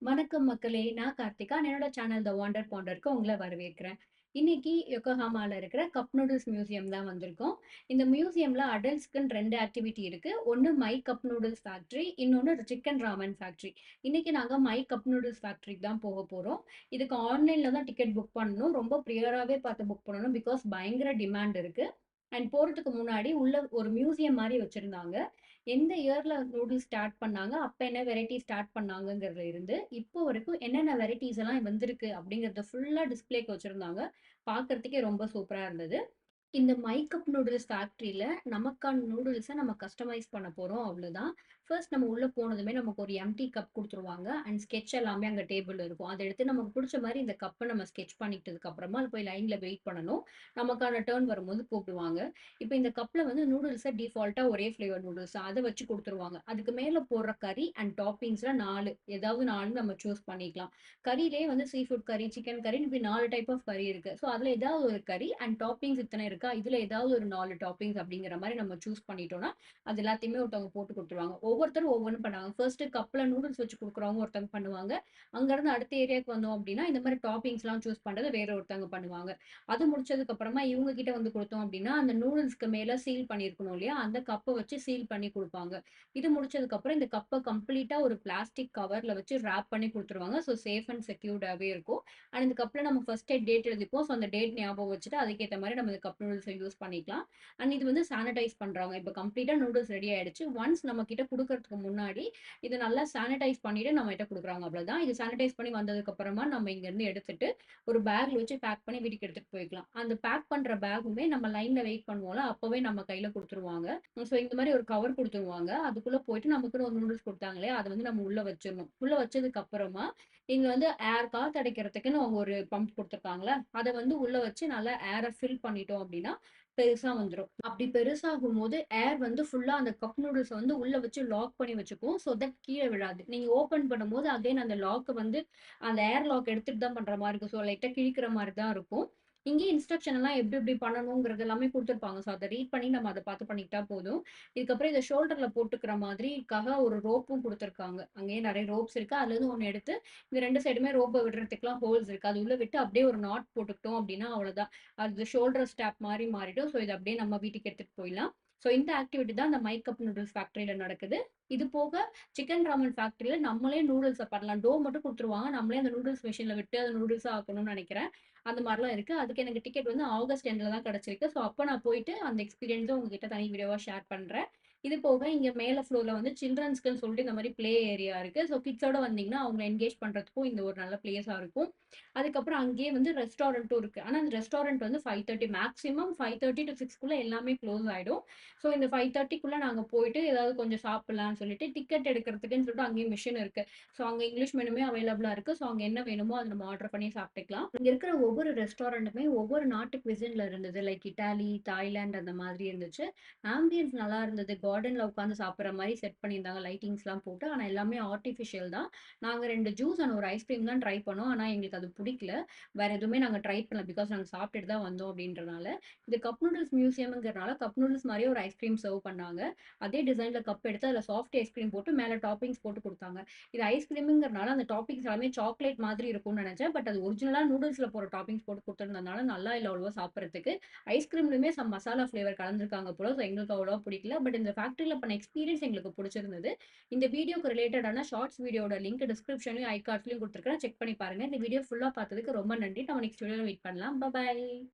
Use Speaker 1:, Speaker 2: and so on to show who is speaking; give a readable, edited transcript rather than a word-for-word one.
Speaker 1: வணக்கம் மக்களே! நான் கார்த்திகா. என்னோட சேனல் த வாண்டர் பாண்டருக்கு உங்கள வரவேற்கிறேன். இன்னைக்கு யோக்கோஹாமால இருக்கிற கப் நூடுல்ஸ் மியூசியம் தான் வந்திருக்கோம். இந்த மியூசியம்ல அடல்ட்ஸ்க்குன்னு 2 ஆக்டிவிட்டி இருக்கு. ஒண்ணு மை கப் நூடுல்ஸ் ஃபேக்டரி, இன்னொன்னு சிக்கன் ராமன் ஃபேக்டரி. இன்னைக்கு நாங்க மை கப் நூடுல்ஸ் ஃபேக்டரிக்கு தான் போறோம். இதுக்கு ஆன்லைன்ல தான் டிக்கெட் புக் பண்ணணும். ரொம்ப ப்ரியராவே பார்த்து புக் பண்ணணும். பிகாஸ் பயங்கர டிமாண்ட் இருக்கு. அண்ட் போறதுக்கு முன்னாடி உள்ள ஒரு மியூசியம் மாரி வச்சிருந்தாங்க. எந்த இயர்ல நூடுல்ஸ் ஸ்டார்ட் பண்ணாங்க, அப்ப என்ன வெரைட்டி ஸ்டார்ட் பண்ணாங்கங்கிறதுல இருந்து, இப்போ வரைக்கும் என்னென்ன வெரைட்டீஸ் எல்லாம் வந்திருக்கு அப்படிங்கிறத ஃபுல்லா டிஸ்ப்ளேக்கு வச்சிருந்தாங்க. பார்க்கறதுக்கே ரொம்ப சூப்பரா இருந்தது. இந்த மை கப் நூடுல்ஸ் ஃபேக்டரியில நமக்கான நூடுல்ஸ நம்ம கஸ்டமைஸ் பண்ண போறோம் அவ்வளோதான். ஃபர்ஸ்ட் நம்ம உள்ள போனதுமே நமக்கு ஒரு எம்ப்டி கப் குடுத்துருவாங்க. அண்ட் ஸ்கெட்ச் எல்லாமே அங்க டேபிள்ல இருக்கும். அத எடுத்து நமக்கு புடிச்ச மாரி இந்த கப்ப நம்ம ஸ்கெட்ச் பண்ணிட்டதுக்கு அப்புறமா, அது போய் லைன்ல வெயிட் பண்ணணும். நமக்கான டர்ன் வரும்போது கூப்பிடுவாங்க. இப்ப இந்த கப்ல வந்து நூடுல்ஸ டிஃபால்ட்டா ஒரே ஃப்ளேவர் நூடுல்ஸ் அத வச்சு குடுத்துருவாங்க. அதுக்கு மேல போடுற கறி அண்ட் டாப்பிங்ஸ்ல 4 ஏதாவது 4 நம்ம சூஸ் பண்ணிக்கலாம். கறியிலேயே வந்து சீ ஃபுட் கறி, சிக்கன் கறின்னு இப்படி 4 டைப் ஆஃப் கறி இருக்கு. ஸோ அதுல ஏதாவது ஒரு கறி அண்ட் டாப்பிங்ஸ் இத்தனை இருக்கா, இதுல ஏதாவது ஒரு 4 டாப்பிங்ஸ் அப்படிங்கிற மாதிரி நம்ம சூஸ் பண்ணிட்டோம்னா, அது எல்லாத்தையுமே ஒருத்தவங்க போட்டு குடுத்துருவாங்க. ஒவ்வொருத்தரும் ஒவ்வொன்னு பண்ணுவாங்க. ஃபர்ஸ்ட் கப்ல நூடுல்ஸ் வச்சு குடுக்குறவங்க ஒருத்தவங்க பண்ணுவாங்க. அங்க இருந்து அடுத்த ஏரியாவுக்கு வந்தோம் அப்படின்னா, இந்த மாதிரி டாப்பிங்ஸ்லாம் சூஸ் பண்றது வேற ஒருத்தவங்க பண்ணுவாங்க. அது முடிச்சதுக்கு அப்புறமா இவங்க கிட்ட வந்து குடுத்தோம் அப்படின்னா, அந்த நூடுல்ஸ்க்கு மேல சீல் பண்ணியிருக்கணும் இல்லையா? அந்த கப்ப வச்சு சீல் பண்ணி குடுப்பாங்க. இது முடிச்சதுக்கு அப்புறம் இந்த கப்ப கம்ப்ளீட்டா ஒரு பிளாஸ்டிக் கவர்ல வச்சு ராப் பண்ணி குடுத்துருவாங்க. ஸோ சேஃப் அண்ட் செக்யூர்டாவே இருக்கும். அண்ட் இந்த கப்ல நம்ம ஃபர்ஸ்ட் டேட் எழுதிப்போம். ஸோ அந்த டேட் ஞாபகம் வச்சுட்டு அதுக்கேத்த மாரி நம்ம இந்த கப் நூடுல்ஸ யூஸ் பண்ணிக்கலாம். அண்ட் இது வந்து சானிடைஸ் பண்றாங்க. இப்ப கம்ப்ளீட்டா நூடுல்ஸ் ரெடி ஆயிடுச்சு. ஒன்ஸ் நம்ம கிட்ட குடுக்கறதுக்கு முன்னாடி இத நல்லா சானிடைஸ் பண்ணிட்டு நம்மகிட்ட குடுக்குறாங்க அவ்வளவுதான். இது சானிடைஸ் பண்ணி வந்ததுக்கு அப்புறமா நம்ம இங்க இருந்து எடுத்துட்டு ஒரு பேக்ல வச்சு பேக் பண்ணி வீட்டுக்கு எடுத்துட்டு போய்க்கலாம். அந்த பேக் பண்ற பேக்குமே நம்ம லைன்ல வெயிட் பண்ணுவோம்ல, அப்பவே நம்ம கையில குடுத்துருவாங்க. ஸோ இந்த மாரி ஒரு கவர் குடுத்துருவாங்க. அதுக்குள்ள போயிட்டு நமக்குன்னு ஒரு நூடுல்ஸ் குடுத்தாங்களே, அத வந்து நம்ம உள்ள வச்சிரணும். உள்ள வச்சதுக்கு அப்புறமா இங்க வந்து ஏர் காத்து அடைக்கிறதுக்குன்னு அவங்க ஒரு பம்ப் குடுத்துருக்காங்கல்ல, அத வந்து உள்ள வச்சு நல்லா ஏர ஃபில் பண்ணிட்டோம் அப்படின்னா, பெருசா வந்துரும். அப்படி பெருசாகும்போது ஏர் வந்து ஃபுல்லா அந்த கப் நூடுல்ஸ வந்து உள்ள வச்சு லாக் பண்ணி வச்சுக்கும். ஸோ தட் கீழ விழாது. நீங்க ஓப்பன் பண்ணும்போது அகைன் அந்த லாக்க வந்து அந்த ஏர் லாக் எடுத்துட்டு தான் பண்ற மாரி இருக்கும். ஸோ லைட்டா கிழிக்கிற மாரி தான் இருக்கும். இங்கேயே இன்ஸ்ட்ரக்ஷன் எல்லாம் எப்படி எப்படி பண்ணணுங்கிறது எல்லாமே குடுத்துருப்பாங்க. ஸோ அத ரீட் பண்ணி நம்ம அத பார்த்து பண்ணிக்கிட்டா போதும். இதுக்கப்புறம் இத ஷோல்டர்ல போட்டுக்கிற மாதிரிக்காக ஒரு ரோப்பும் குடுத்துருக்காங்க. அங்கேயே நெறைய ரோப்ஸ் இருக்கு. அதுலருந்து ஒண்ணு எடுத்து இந்த 2 சைடுமே ரோப்ப விடுறதுக்குலாம் ஹோல்ஸ் இருக்கு. அது உள்ள விட்டு அப்படியே ஒரு நாட் போட்டுக்கிட்டோம் அப்படின்னா அவ்வளோதான். அது ஷோல்டர் ஸ்ட்ராப் மாரி மாறிடும். ஸோ இத அப்படியே நம்ம வீட்டுக்கு எடுத்துட்டு போயிடலாம். ஸோ இந்த ஆக்டிவிட்டி தான் அந்த மை கப் நூடுல்ஸ் ஃபேக்டரியில நடக்குது. இது போக சிக்கன் ராமன் ஃபேக்டரியில நம்மளே நூடுல்ஸ பண்ணலாம். டோ மட்டும் குடுத்துருவாங்க. நம்மளே அந்த நூடுல்ஸ் மெஷின்ல விட்டு அத நூடுல்ஸா ஆக்கணும்னு நெனைக்கிறேன். அந்த மாரிலாம் இருக்கு. அதுக்கு எனக்கு டிக்கெட் வந்து ஆகஸ்ட் எண்ட்ல தான் கிடைச்சிருக்கு. ஸோ அப்ப நான் போயிட்டு அந்த எக்ஸ்பீரியன்ஸ உங்ககிட்ட தனி வீடியோவா ஷேர் பண்றேன். இது போக இங்க மேல ஃப்ளோர்ல வந்து சில்ட்ரன்ஸ்க்குன்னு சொல்லிட்டு இந்த மாரி ப்ளே ஏரியா இருக்கு. ஸோ கிட்ஸோட வந்தீங்கன்னா, அவங்கள என்கேஜ் பண்றதுக்கும் இந்த ஒரு நல்ல பிளேஸா இருக்கும். அதுக்கப்புறம் அங்கேயே வந்து ரெஸ்டாரண்ட்டும் இருக்கு. ஆனா அந்த ரெஸ்டாரண்ட் வந்து 5:30 மேக்ஸிமம் 5:30 டூ 6க்குள்ள எல்லாமே க்ளோஸ் ஆயிடும். ஸோ இந்த 5:30க்குள்ள நாங்க போயிட்டு ஏதாவது கொஞ்சம் சாப்பிடலாம்னு சொல்லிட்டு டிக்கெட் எடுக்கிறதுக்குன்னு சொல்லிட்டு அங்கேயே மிஷின் இருக்கு. ஸோ அங்க இங்கிலீஷ் மெனுமே அவைலபிளா இருக்கு. ஸோ அங்க என்ன வேணுமோ அத நம்ம ஆர்டர் பண்ணி சாப்பிட்டுக்கலாம். இங்க இருக்கிற ஒவ்வொரு ரெஸ்டாரண்ட்டுமே ஒவ்வொரு நாட்டு குவிசின்ல இருந்தது. லைக் இட்டாலி, தாய்லாந்து அந்த மாதிரி இருந்துச்சு. ஆம்பியன்ஸ் நல்லா இருந்தது. கார்டன்ல உட்காந்து சாப்பிடுற மாரி செட் பண்ணியிருந்தாங்க லைட்டிங்ஸ்லாம் போட்டு. ஆனா எல்லாமே ஆர்டிஃபிஷியல் தான். நாங்க 2 ஜூஸ் அண்ட் ஒரு ஐஸ்கிரீம் தான் ட்ரை பண்ணோம். ஆனா எங்களுக்கு அது புடிக்கல. வேற எதுவுமே நாங்க ட்ரை பண்ணல. பிகாஸ் நாங்க சாப்பிட்டுட்டு தான் வந்தோம் அப்படின்றனால. இது கப் நூடுல்ஸ் மியூசியம்ங்கிறனால கப் நூடுல்ஸ் மாரியே ஒரு ஐஸ்கிரீம் சர்வ் பண்ணாங்க. அதே டிசைன்ல கப் எடுத்து அதுல சாஃப்ட் ஐஸ்கிரீம் போட்டு மேல டாப்பிங்ஸ் போட்டு குடுத்தாங்க. இது ஐஸ்கிரீம்ங்கிறனால அந்த டாப்பிங்ஸ் எல்லாமே சாக்லேட் மாதிரி இருக்கும்னு நெனச்சேன். பட் அது ஒரிஜினலா நூடுல்ஸ்ல போடுற டாப்பிங்ஸ் போட்டு குடுத்திருந்ததுனால நல்லா இல்ல அவ்வளவா சாப்பிடுறதுக்கு. ஐஸ்கிரீம்லயுமே சம் மசாலா ஃப்ளேவர் கலந்திருக்காங்க போல. ஸோ எங்களுக்கு அவ்வளவா பிடிக்கல. பட் இந்த ஃபேக்டரியில பண்ண எக்ஸ்பீரியன்ஸ் எங்களுக்கு பிடிச்சிருந்தது. இந்த வீடியோக்கு ரிலேட்டடான ஷார்ட்ஸ் வீடியோட லிங்க் டிஸ்கிரிப்ஷன்லயும், ஐ கார்ட்ஸ்லயும் குடுத்துருக்கேன். செக் பண்ணி பாருங்க. இந்த வீடியோ ஃபுல்லா பார்த்ததுக்கு ரொம்ப நன்றி. நம்ம நெக்ஸ்ட் வீடியோல மீட் பண்ணலாம். பாய்.